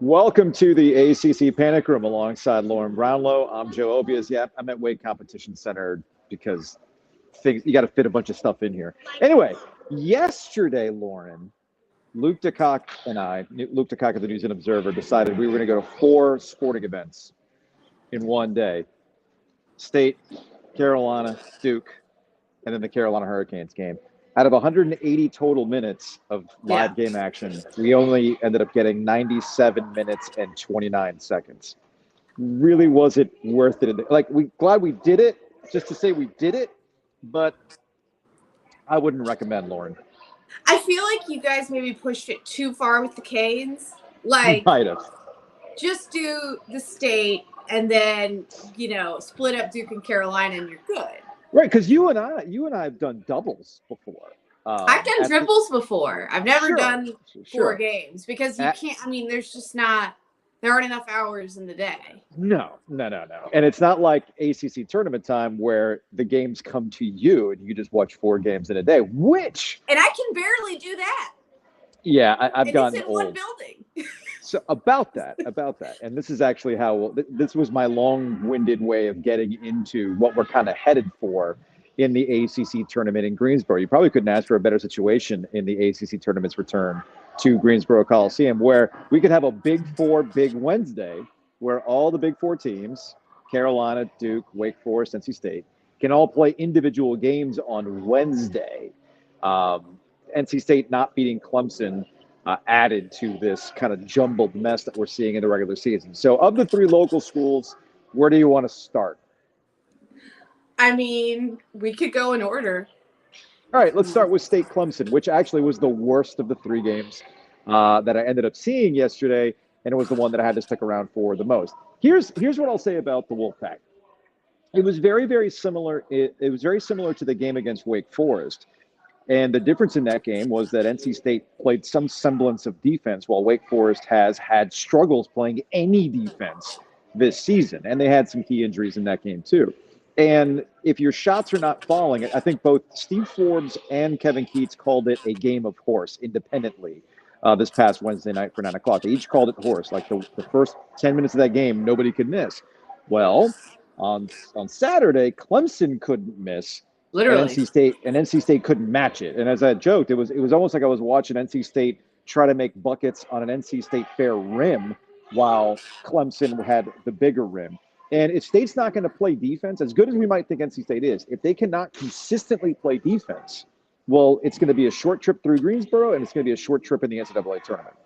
Welcome to the ACC Panic Room alongside Lauren Brownlow. I'm Joe Obias. Yeah, I'm at Wade Competition Center because you got to fit a bunch of stuff in here. Anyway, yesterday, Lauren, Luke DeCock and Luke DeCock of the News and Observer, decided we were going to go to 4 sporting events in one day. State, Carolina, Duke, and then the Carolina Hurricanes game. Out of 180 total minutes of live game action, we only ended up getting 97 minutes and 29 seconds. Really wasn't worth it. Glad we did it, just to say we did it, but I wouldn't recommend, Lauren. I feel like you guys maybe pushed it too far with the Canes. Might have. Just do the state and then, split up Duke and Carolina and you're good. Right, because you and I have done doubles before. I've done triples before. I've never done 4 games because you can't. I mean, there aren't enough hours in the day. No. And it's not like ACC tournament time where the games come to you and you just watch 4 games in a day, And I can barely do that. Yeah, I've gotten old. One building. So about that, and this is actually this was my long-winded way of getting into what we're kind of headed for in the ACC tournament in Greensboro. You probably couldn't ask for a better situation in the ACC tournament's return to Greensboro Coliseum, where we could have a Big Four Big Wednesday, where all the Big Four teams, Carolina, Duke, Wake Forest, NC State, can all play individual games on Wednesday. NC State not beating Clemson added to this kind of jumbled mess that we're seeing in the regular season. So of the 3 local schools, where do you want to start? I mean, we could go in order. All right, let's start with State Clemson, which actually was the worst of the 3 games that I ended up seeing yesterday, and it was the one that I had to stick around for the most. Here's what I'll say about the Wolfpack. It was very, very similar. It was very similar to the game against Wake Forest. And the difference in that game was that NC State played some semblance of defense, while Wake Forest has had struggles playing any defense this season. And they had some key injuries in that game, too. And if your shots are not falling, I think both Steve Forbes and Kevin Keats called it a game of horse independently this past Wednesday night for 9 o'clock. They each called it horse. Like the first 10 minutes of that game, nobody could miss. Well, on Saturday, Clemson couldn't miss. Literally. And NC State couldn't match it. And as I joked, it was almost like I was watching NC State try to make buckets on an NC State fair rim while Clemson had the bigger rim. And if State's not going to play defense, as good as we might think NC State is, if they cannot consistently play defense, well, it's going to be a short trip through Greensboro, and it's going to be a short trip in the NCAA tournament.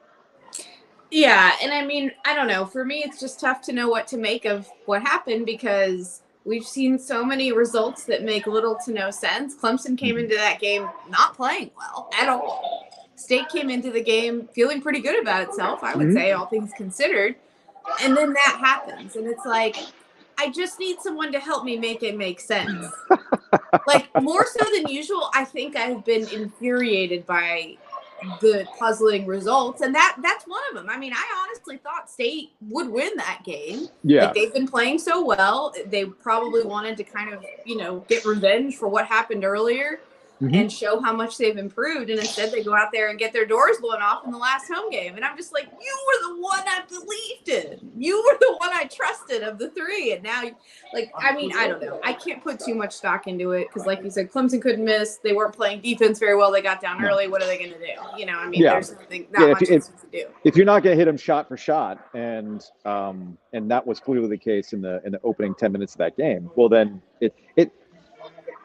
Yeah, and I mean, I don't know. For me, it's just tough to know what to make of what happened because we've seen so many results that make little to no sense. Clemson came into that game not playing well at all. State came into the game feeling pretty good about itself, I would say, all things considered. And then that happens. And it's like, I just need someone to help me make it make sense. Like, more so than usual, I think I've been infuriated by the puzzling results, and that's one of them. I mean, I honestly thought State would win that game. Yeah. Like, they've been playing so well. They probably wanted to kind of, get revenge for what happened earlier and show how much they've improved. And instead they go out there and get their doors blown off in the last home game. And I'm just like, you were the one I believed in. You were the one I trusted of the 3. And now, I mean, I don't know. I can't put too much stock into it because, like you said, Clemson couldn't miss. They weren't playing defense very well. They got down early. What are they going to do? I mean, there's nothing, not much else to do. If you're not going to hit them shot for shot, and that was clearly the case in the opening 10 minutes of that game, well, then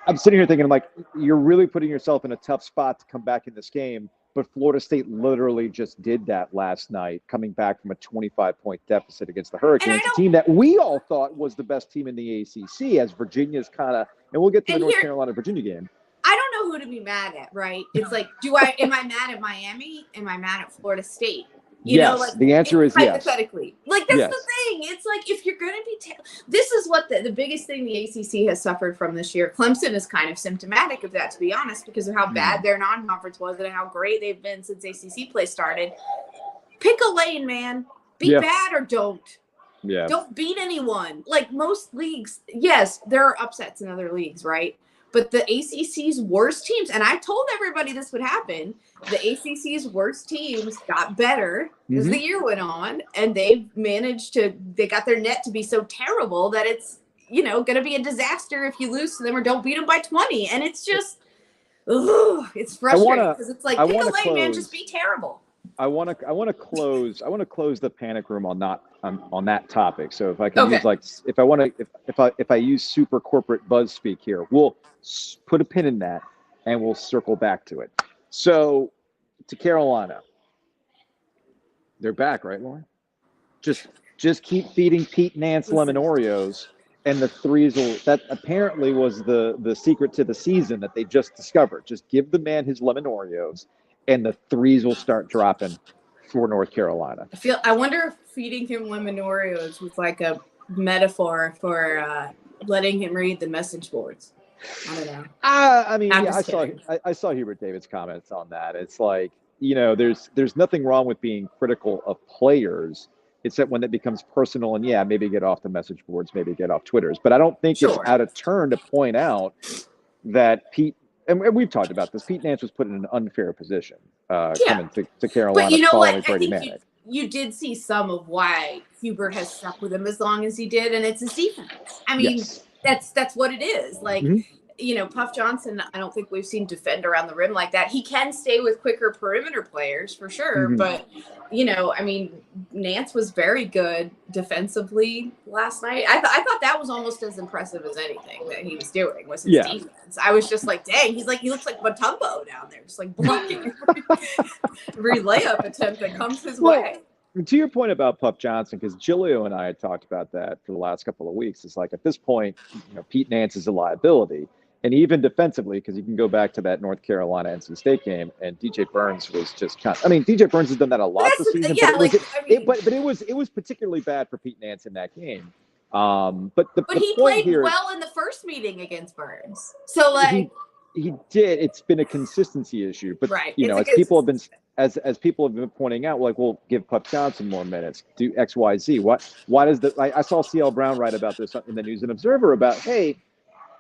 I'm sitting here thinking, I'm like, you're really putting yourself in a tough spot to come back in this game. But Florida State literally just did that last night, coming back from a 25-point deficit against the Hurricanes, a team that we all thought was the best team in the ACC, as Virginia's kind of, and we'll get to the North Carolina-Virginia game. I don't know who to be mad at, right? It's like, am I mad at Miami? Am I mad at Florida State? Yes, the answer is yes. Hypothetically. That's the thing. It's like, if you're going to be this is what the biggest thing the ACC has suffered from this year. Clemson is kind of symptomatic of that, to be honest, because of how bad their non-conference was and how great they've been since ACC play started. Pick a lane, man. Be bad or don't. Yeah. Don't beat anyone. Like most leagues, yes, there are upsets in other leagues, right? But the ACC's worst teams, and I told everybody this would happen, the ACC's worst teams got better as the year went on, and they got their net to be so terrible that it's, going to be a disaster if you lose to them or don't beat them by 20. And it's just, it's frustrating because it's like, pick a lane, man, just be terrible. I want to close the panic room on that topic. So if I can use if I use super corporate buzz speak here, we'll put a pin in that and we'll circle back to it. So to Carolina, they're back, right, Lauren? Just keep feeding Pete Nance lemon Oreos, and the threes that apparently was the secret to the season that they just discovered. Just give the man his lemon Oreos, and the threes will start dropping for North Carolina. I wonder if feeding him lemon Oreos was like a metaphor for letting him read the message boards. I don't know. I saw Hubert David's comments on that. It's like, there's nothing wrong with being critical of players. It's that when it becomes personal, and maybe get off the message boards, maybe get off Twitters. But I don't think it's out of turn to point out that Pete, and we've talked about this, Pete Nance was put in an unfair position coming to Carolina. But you know what? I think you did see some of why Hubert has stuck with him as long as he did, and it's his defense. I mean, that's what it is. Like, Puff Johnson, I don't think we've seen defend around the rim like that. He can stay with quicker perimeter players for sure, but Nance was very good defensively last night. I thought that was almost as impressive as anything that he was doing was his defense. I was just like, dang, he looks like Mutombo down there, just like blocking every layup attempt that comes his way. To your point about Puff Johnson, because Gilio and I had talked about that for the last couple of weeks, it's like at this point, Pete Nance is a liability. And even defensively, because you can go back to that North Carolina NC State game, and DJ Burns was just DJ Burns has done that a lot this season, but it was particularly bad for Pete Nance in that game. But he played well in the first meeting against Burns. So he did. It's been a consistency issue, but as people have been pointing out, we'll give Puff Johnson more minutes, do X, Y, Z. Why does I saw CL Brown write about this in the News and Observer about, hey,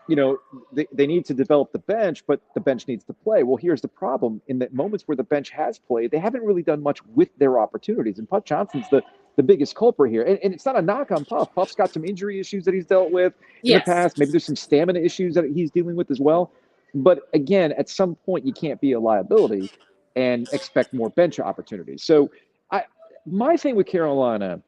they need to develop the bench, but the bench needs to play. Well, here's the problem. In the moments where the bench has played, they haven't really done much with their opportunities. And Puff Johnson's the biggest culprit here. And it's not a knock on Puff. Puff's got some injury issues that he's dealt with in the past. Maybe there's some stamina issues that he's dealing with as well. But again, at some point, you can't be a liability and expect more bench opportunities. So my thing with Carolina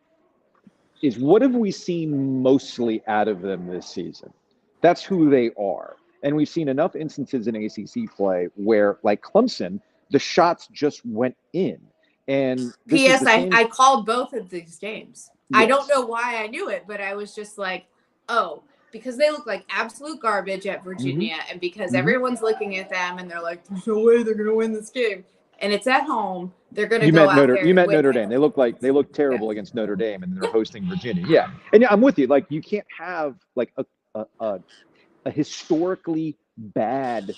is, what have we seen mostly out of them this season? That's who they are. And we've seen enough instances in ACC play where, like Clemson, the shots just went in. And P.S. I called both of these games. Yes. I don't know why I knew it, but I was just like, because they look like absolute garbage at Virginia, and because everyone's looking at them and they're like, there's no way they're going to win this game. And it's at home. They're going to go out there. You meant Notre Dame. They look terrible against Notre Dame, and they're hosting Virginia. Yeah. And I'm with you. Like, you can't have a historically bad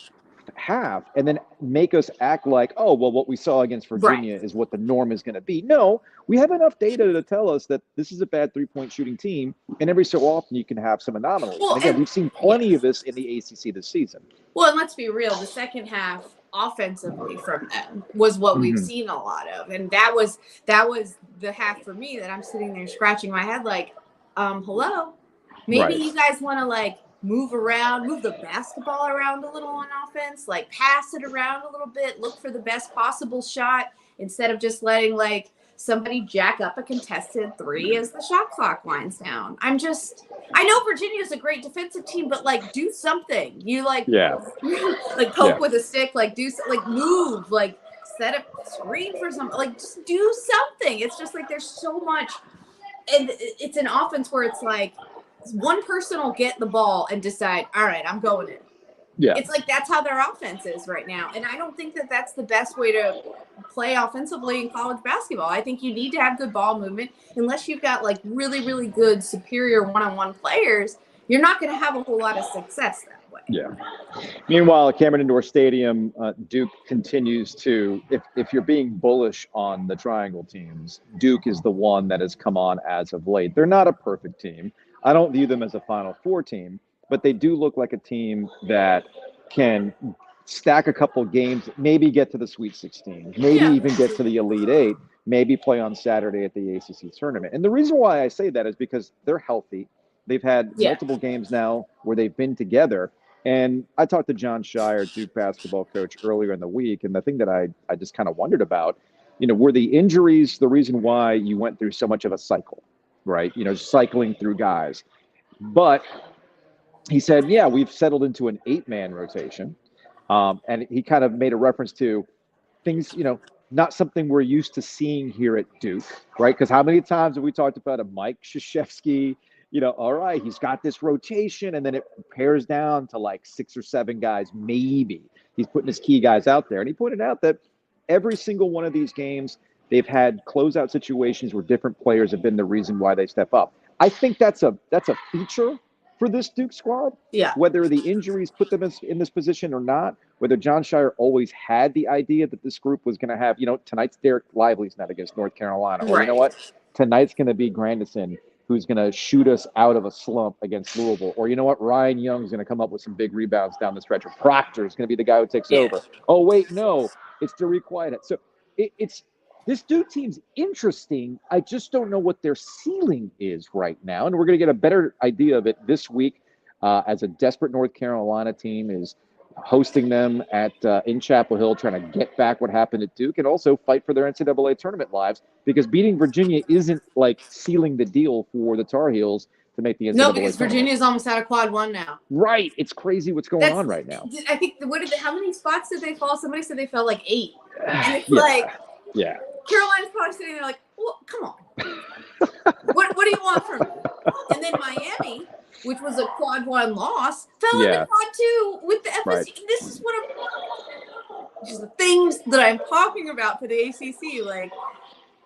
half and then make us act like, what we saw against Virginia is what the norm is going to be. No, we have enough data to tell us that this is a bad three-point shooting team, and every so often you can have some anomalies. Well, and again, we've seen plenty of this in the ACC this season. Well, and let's be real, the second half offensively from them was what we've seen a lot of, and that was the half for me that I'm sitting there scratching my head like, hello, maybe you guys want to move the basketball around a little on offense, pass it around a little bit, look for the best possible shot instead of just letting somebody jack up a contested three as the shot clock winds down. I know Virginia's a great defensive team, but do something. You poke with a stick, move, set up screen for something, just do something. It's just there's so much, and it's an offense where it's one person will get the ball and decide, all right, I'm going in. Yeah. It's that's how their offense is right now. And I don't think that that's the best way to play offensively in college basketball. I think you need to have good ball movement. Unless you've got really, really good, superior one-on-one players, you're not going to have a whole lot of success that way. Yeah. Meanwhile, at Cameron Indoor Stadium, Duke continues to, if you're being bullish on the triangle teams, Duke is the one that has come on as of late. They're not a perfect team. I don't view them as a Final Four team, but they do look like a team that can stack a couple games, maybe get to the Sweet 16, maybe even get to the Elite Eight, maybe play on Saturday at the ACC tournament. And the reason why I say that is because they're healthy. They've had multiple games now where they've been together. And I talked to John Shire, Duke basketball coach, earlier in the week, and the thing that I just kind of wondered about, were the injuries the reason why you went through so much of a cycle, right? Cycling through guys. But he said, yeah, we've settled into an 8-man rotation. And he kind of made a reference to things, not something we're used to seeing here at Duke, right? Because how many times have we talked about a Mike Krzyzewski, all right, he's got this rotation, and then it pairs down to like 6 or 7 guys, maybe. He's putting his key guys out there. And he pointed out that every single one of these games, they've had closeout situations where different players have been the reason why they step up. I think that's a feature for this Duke squad. Yeah. Whether the injuries put them in this position or not, whether John Shire always had the idea that this group was going to have, tonight's Derek Lively's not against North Carolina. Or you know what? Tonight's going to be Grandison, who's going to shoot us out of a slump against Louisville. Or you know what? Ryan Young's going to come up with some big rebounds down the stretch. Or Proctor is going to be the guy who takes over. Oh, wait, no. It's Derek Whitehead. So it's this Duke team's interesting. I just don't know what their ceiling is right now. And we're going to get a better idea of it this week as a desperate North Carolina team is hosting them in Chapel Hill, trying to get back what happened at Duke and also fight for their NCAA tournament lives, because beating Virginia isn't like sealing the deal for the Tar Heels to make the NCAA No, because tournament. Virginia's almost out of quad 1 now. Right. It's crazy what's going on right now. I think, how many spots did they fall? Somebody said they fell like 8. And it's yeah. Carolina's probably sitting there like, well, come on. What do you want from me? And then Miami, which was a quad 1 loss, fell into quad 2 with the FSU. Right. This is just the things that I'm talking about for the ACC. Like,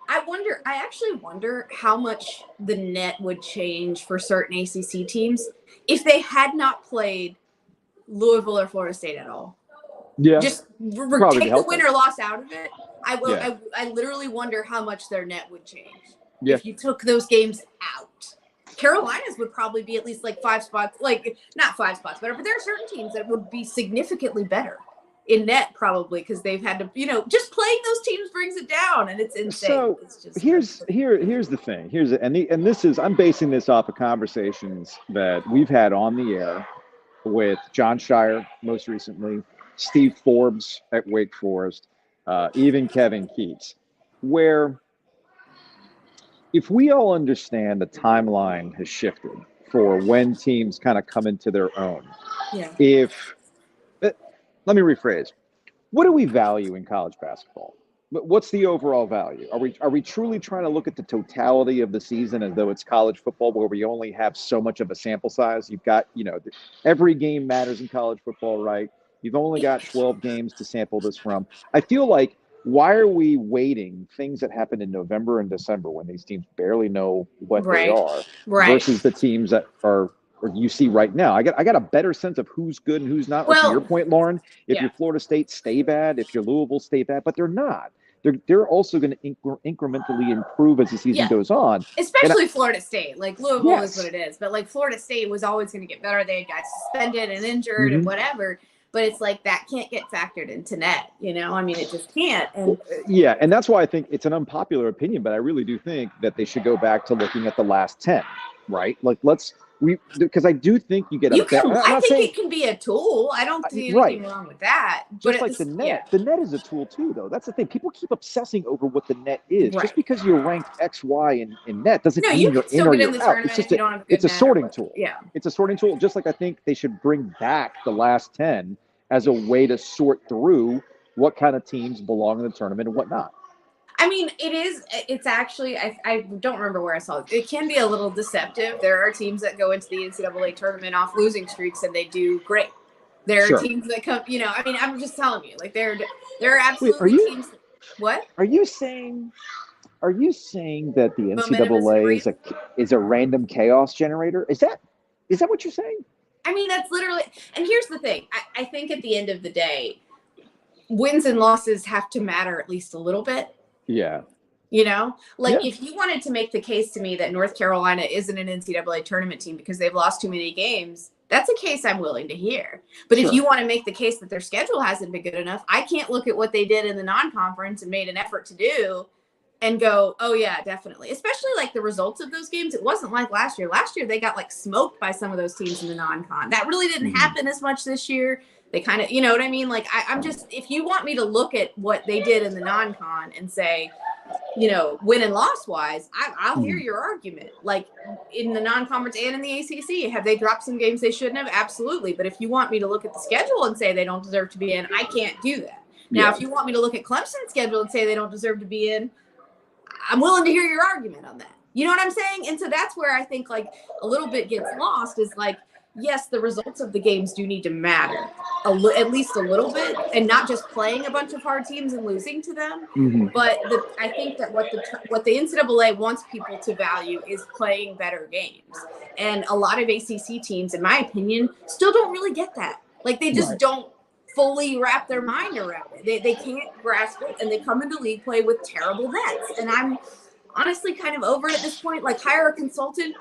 I actually wonder how much the net would change for certain ACC teams if they had not played Louisville or Florida State at all. Yeah. Just take the win or loss out of it. I literally wonder how much their net would change if you took those games out. Carolina's would probably be at least like 5 spots, like not 5 spots better, but there are certain teams that would be significantly better in net probably because they've had to, just playing those teams brings it down, and it's insane. So it's just here's the thing. And this is, I'm basing this off of conversations that we've had on the air with John Shire most recently, Steve Forbes at Wake Forest, even Kevin Keats, where if we all understand the timeline has shifted for when teams kind of come into their own. Yeah. Let me rephrase. What do we value in college basketball? What's the overall value? Are we truly trying to look at the totality of the season as though it's college football where we only have so much of a sample size? You've got, every game matters in college football, right? You've only got 12 games to sample this from. I feel like, why are we waiting things that happen in November and December when these teams barely know what they are versus the teams that are you see right now? I got a better sense of who's good and who's not. Well, to your point, Lauren, if you're Florida State, stay bad. If you're Louisville, stay bad. But they're not. They're also going to incrementally improve as the season goes on. Especially Florida State. Like, Louisville is what it is. But, like, Florida State was always going to get better. They had guys suspended and injured and whatever. But it's like that can't get factored into net, I mean, it just can't. And and that's why I think it's an unpopular opinion, but I really do think that they should go back to looking at the last 10, right? Like, because I do think you get I think it can be a tool. I don't see anything wrong with that. Just like the net. The net is a tool too, though. That's the thing. People keep obsessing over what the net is. Just because you're ranked X, Y in net doesn't mean you're in or you're out. It's just it's a sorting tool. Yeah. It's a sorting tool. Just like I think they should bring back the last 10 as a way to sort through what kind of teams belong in the tournament and whatnot. I mean, it's actually, I don't remember where I saw it. It can be a little deceptive. There are teams that go into the NCAA tournament off losing streaks and they do great. There are teams that come, I mean, I'm just telling you, like there are absolutely teams. What? Are you saying that the NCAA is a random chaos generator? Is that what you're saying? I mean, that's literally, and here's the thing. I think at the end of the day, wins and losses have to matter at least a little bit. Yeah. You know, like Yeah, if you wanted to make the case to me that North Carolina isn't an NCAA tournament team because they've lost too many games, that's a case I'm willing to hear. But if sure. you want to make the case that their schedule hasn't been good enough, I can't look at what they did in the non-conference and made an effort to do and go, oh yeah, definitely. Especially like the results of those games. It wasn't like last year. Last year they got like smoked by some of those teams in the non-con. That really didn't Mhm. happen as much this year. They kind of, you know what I mean? Like I'm just, if you want me to look at what they did in the non-con and say, you know, win and loss wise, I'll hear Mhm. your argument. Like in the non-conference and in the ACC, have they dropped some games they shouldn't have? Absolutely. But if you want me to look at the schedule and say they don't deserve to be in, I can't do that. Now, Yeah. if you want me to look at Clemson's schedule and say they don't deserve to be in, I'm willing to hear your argument on that. You know what I'm saying? And so that's where I think like a little bit gets lost is like, yes, the results of the games do need to matter at least a little bit, and not just playing a bunch of hard teams and losing to them. Mhm. But I think that what the NCAA wants people to value is playing better games. And a lot of ACC teams, in my opinion, still don't really get that. Like they just Right. don't fully wrap their mind around it. They can't grasp it, and they come into league play with terrible nets. And I'm honestly kind of over it at this point. Like hire a consultant,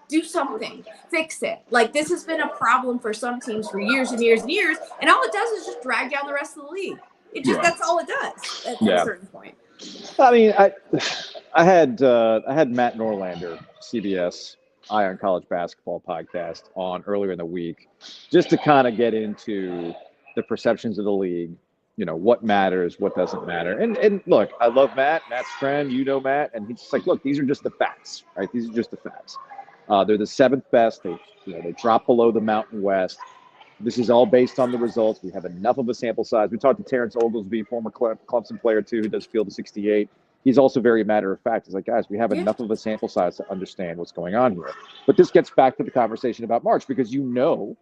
do something, fix it. Like this has been a problem for some teams for years and years and years, and all it does is just drag down the rest of the league. It just Yeah. That's all it does at a Yeah. certain point. I mean, I had Matt Norlander, CBS Eye on College Basketball podcast on earlier in the week, just to kind of get into the perceptions of the league. You know, what matters, what doesn't matter. And look, I love Matt, Matt's friend, you know Matt, and he's just like, look, these are just the facts, right? These are just the facts. They're the seventh best. They drop below the Mountain West. This is all based on the results. We have enough of a sample size. We talked to Terrence Oglesby, former Clemson player too, who does Field of 68. He's also very matter of fact. He's like, guys, we have enough of a sample size to understand what's going on here. But this gets back to the conversation about March, because you know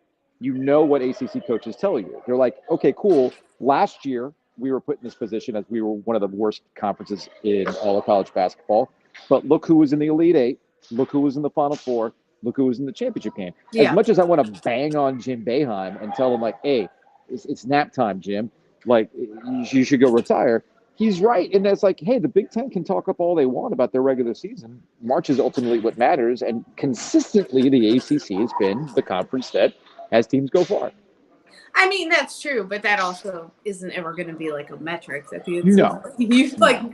what ACC coaches tell you. They're like, okay, cool. Last year we were put in this position as we were one of the worst conferences in all of college basketball. But look who was in the Elite Eight. Look who was in the Final Four. Look who was in the championship game. As much as I want to bang on Jim Boeheim and tell him, like, hey, it's nap time, Jim. Like, you should go retire. He's right. And that's like, hey, the Big Ten can talk up all they want about their regular season. March is ultimately what matters. And consistently, the ACC has been the conference that has teams go far. I mean, that's true, but that also isn't ever going to be like a metric that the No.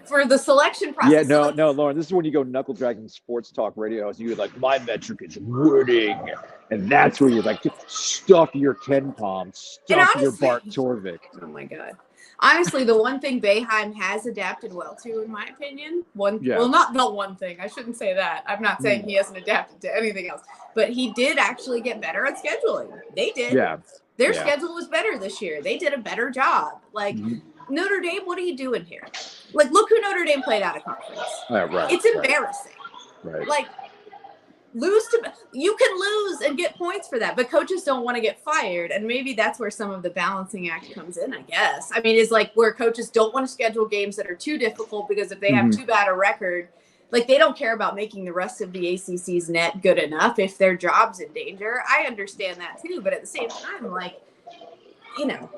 For the selection process. Yeah, no, Lauren. This is when you go knuckle dragging sports talk radio. And you're like, my metric is winning, and that's where you're like, stuff your Ken Palm, stuff your Bart Torvik. Oh my God. Honestly, the one thing Boeheim has adapted well to, in my opinion, well, not the one thing. I shouldn't say that. I'm not saying he hasn't adapted to anything else, but he did actually get better at scheduling. They did. Yeah. Their schedule was better this year. They did a better job. Like Notre Dame, what are you doing here? Like, look who Notre Dame played out of conference. Right. It's embarrassing. Right. Like, you can lose and get points for that, but coaches don't want to get fired. And maybe that's where some of the balancing act comes in, I guess. I mean, it's like where coaches don't want to schedule games that are too difficult, because if they have too bad a record, like they don't care about making the rest of the ACC's net good enough if their job's in danger. I understand that too, but at the same time, like, you know,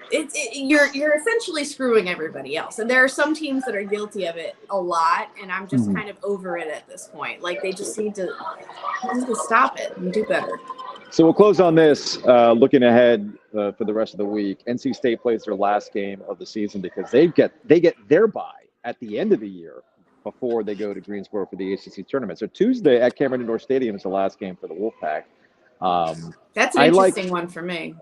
you're essentially screwing everybody else. And there are some teams that are guilty of it a lot, and I'm just kind of over it at this point. Like they just need to stop it and do better. So we'll close on this, looking ahead for the rest of the week. NC State plays their last game of the season because they get their bye at the end of the year before they go to Greensboro for the ACC tournament. So Tuesday at Cameron Indoor Stadium is the last game for the Wolfpack. That's an interesting one for me.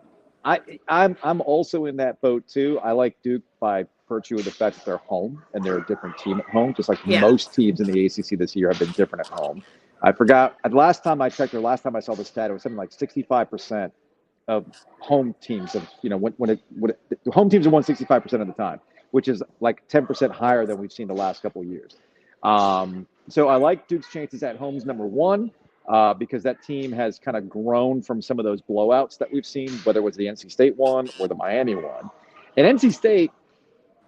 I'm also in that boat too. I like Duke by virtue of the fact that they're home and they're a different team at home, just like most teams in the ACC this year have been different at home. I forgot, last time I checked, or last time I saw the stat, it was something like 65% of home teams home teams have won 65% of the time, which is like 10% higher than we've seen the last couple of years. So I like Duke's chances at home's number one. Because that team has kind of grown from some of those blowouts that we've seen, whether it was the NC State one or the Miami one. And NC State,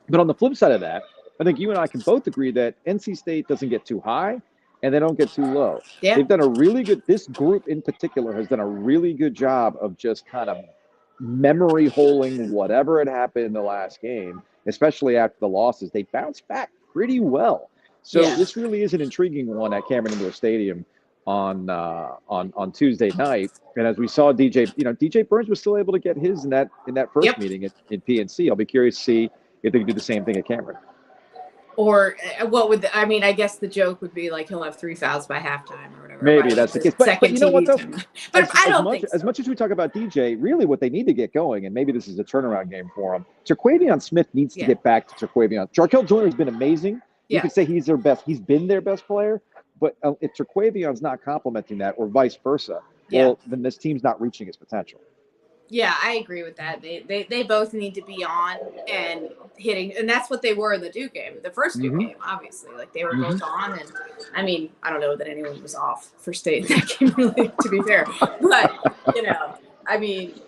but on the flip side of that, I think you and I can both agree that NC State doesn't get too high and they don't get too low. Yeah. They've done a really good, this group in particular has done a really good job of just kind of memory holing whatever had happened in the last game, especially after the losses. They bounced back pretty well. So Yeah. this really is an intriguing one at Cameron Indoor Stadium on Tuesday night. And as we saw, DJ Burns was still able to get his in that first Yep. meeting in PNC. I'll be curious to see if they can do the same thing at Cameron. Or what would I guess the joke would be like he'll have 3 fouls by halftime or whatever. Maybe that's the case. But you know what, though? But I don't think so. As much as we talk about DJ, really what they need to get going, and maybe this is a turnaround game for him, Terquavion Smith needs to get back to Terquavion. Jarkel Joyner has been amazing. You could say he's been their best player. But if Terquavion's not complementing that or vice versa, well, then this team's not reaching its potential. Yeah, I agree with that. They both need to be on and hitting, and that's what they were in the Duke game. The first Duke game, obviously, like they were both on. And I mean, I don't know that anyone was off for State in that game, really, to be fair. But I mean,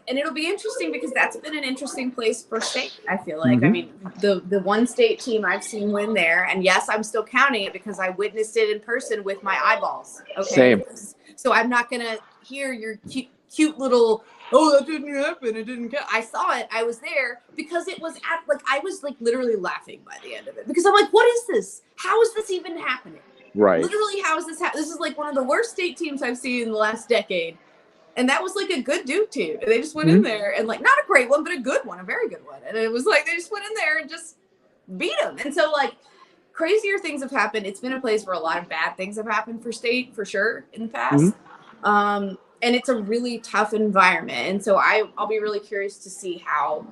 it'll be interesting because that's been an interesting place for State. I feel like. I mean, the one State team I've seen win there, and yes, I'm still counting it because I witnessed it in person with my eyeballs. Okay, same. So I'm not gonna hear your cute little. Oh, that didn't happen. It didn't count. I saw it. I was there because it was I was literally laughing by the end of it because I'm like, what is this? How is this even happening? Right. Literally, how is this happening? This is like one of the worst State teams I've seen in the last decade. And that was like a good Duke team. And they just went in there and not a great one, but a good one, a very good one. And it was like, they just went in there and just beat them. And so crazier things have happened. It's been a place where a lot of bad things have happened for State for sure in the past. And it's a really tough environment. And so I'll be really curious to see how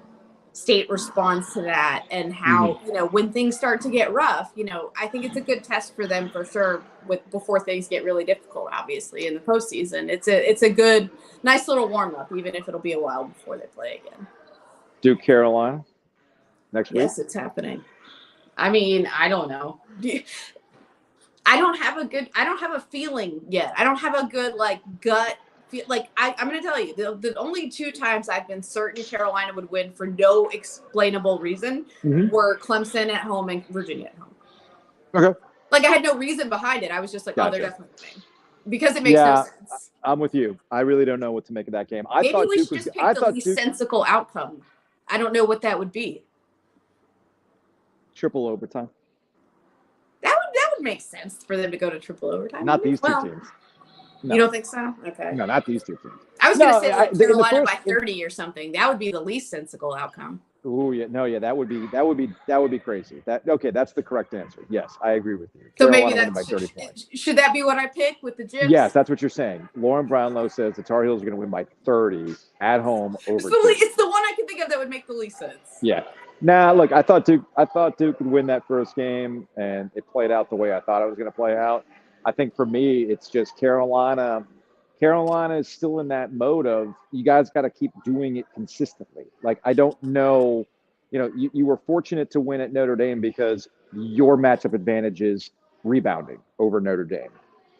State responds to that and how, when things start to get rough, I think it's a good test for them for sure before things get really difficult, obviously, in the postseason. It's a good, nice little warm up, even if it'll be a while before they play again. Duke, Carolina next week? Yes, it's happening. I mean, I don't know. I don't have a feeling yet. I don't have a good gut. I'm going to tell you, the only 2 times I've been certain Carolina would win for no explainable reason were Clemson at home and Virginia at home. Okay. I had no reason behind it. I was just like, oh, they're definitely winning. Because it makes no sense. I'm with you. I really don't know what to make of that game. Maybe we should just pick the least sensible outcome. I don't know what that would be. Triple overtime. That would make sense for them to go to triple overtime. Not these 2 teams. No. You don't think so? Okay. No, not these 2 teams. I was going to say Carolina by 30 or something. That would be the least sensible outcome. Oh yeah, no, yeah, that would be crazy. That's the correct answer. Yes, I agree with you. So Carolina maybe by 30 points. Should that be what I pick with the Gyps? Yes, that's what you're saying. Lauren Brownlow says the Tar Heels are going to win by 30 at home over. It's the one I can think of that would make the least sense. Yeah. Nah, look, I thought Duke would win that first game, and it played out the way I thought it was going to play out. I think for me, it's just Carolina. Carolina is still in that mode of you guys got to keep doing it consistently. I don't know, you were fortunate to win at Notre Dame because your matchup advantage is rebounding over Notre Dame.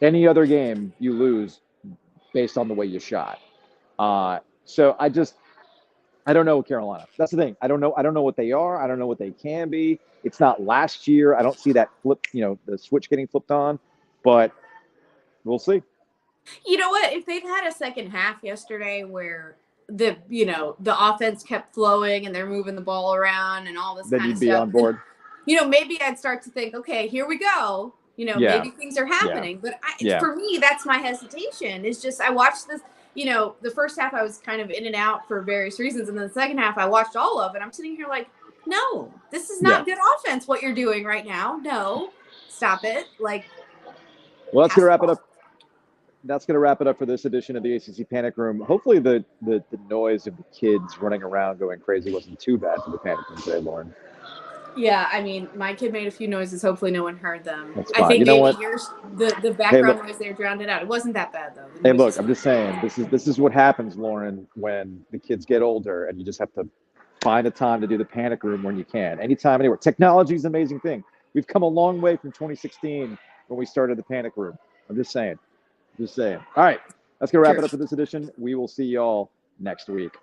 Any other game you lose based on the way you shot. So I don't know Carolina. That's the thing. I don't know what they are. I don't know what they can be. It's not last year. I don't see that flip, the switch getting flipped on, but we'll see. You know what? If they'd had a second half yesterday where the offense kept flowing and they're moving the ball around and all this then kind of stuff. Then you'd be on board. Maybe I'd start to think, okay, here we go. Maybe things are happening. But for me, that's my hesitation. Is just I watched this. The first half I was kind of in and out for various reasons, and then the second half I watched all of it. I'm sitting here like, no, this is not good offense. What you're doing right now, no, stop it. Well, that's gonna wrap it up. That's going to wrap it up for this edition of the ACC Panic Room. Hopefully the noise of the kids running around going crazy wasn't too bad for the Panic Room today, Lauren. Yeah, I mean, my kid made a few noises. Hopefully no one heard them. That's fine. I think maybe here's the background noise there drowned it out. It wasn't that bad, though. Hey, look, I'm just saying, this is what happens, Lauren, when the kids get older and you just have to find a time to do the Panic Room when you can. Anytime, anywhere. Technology is an amazing thing. We've come a long way from 2016 when we started the Panic Room. I'm just saying. All right, that's going to wrap it up for this edition. We will see y'all next week.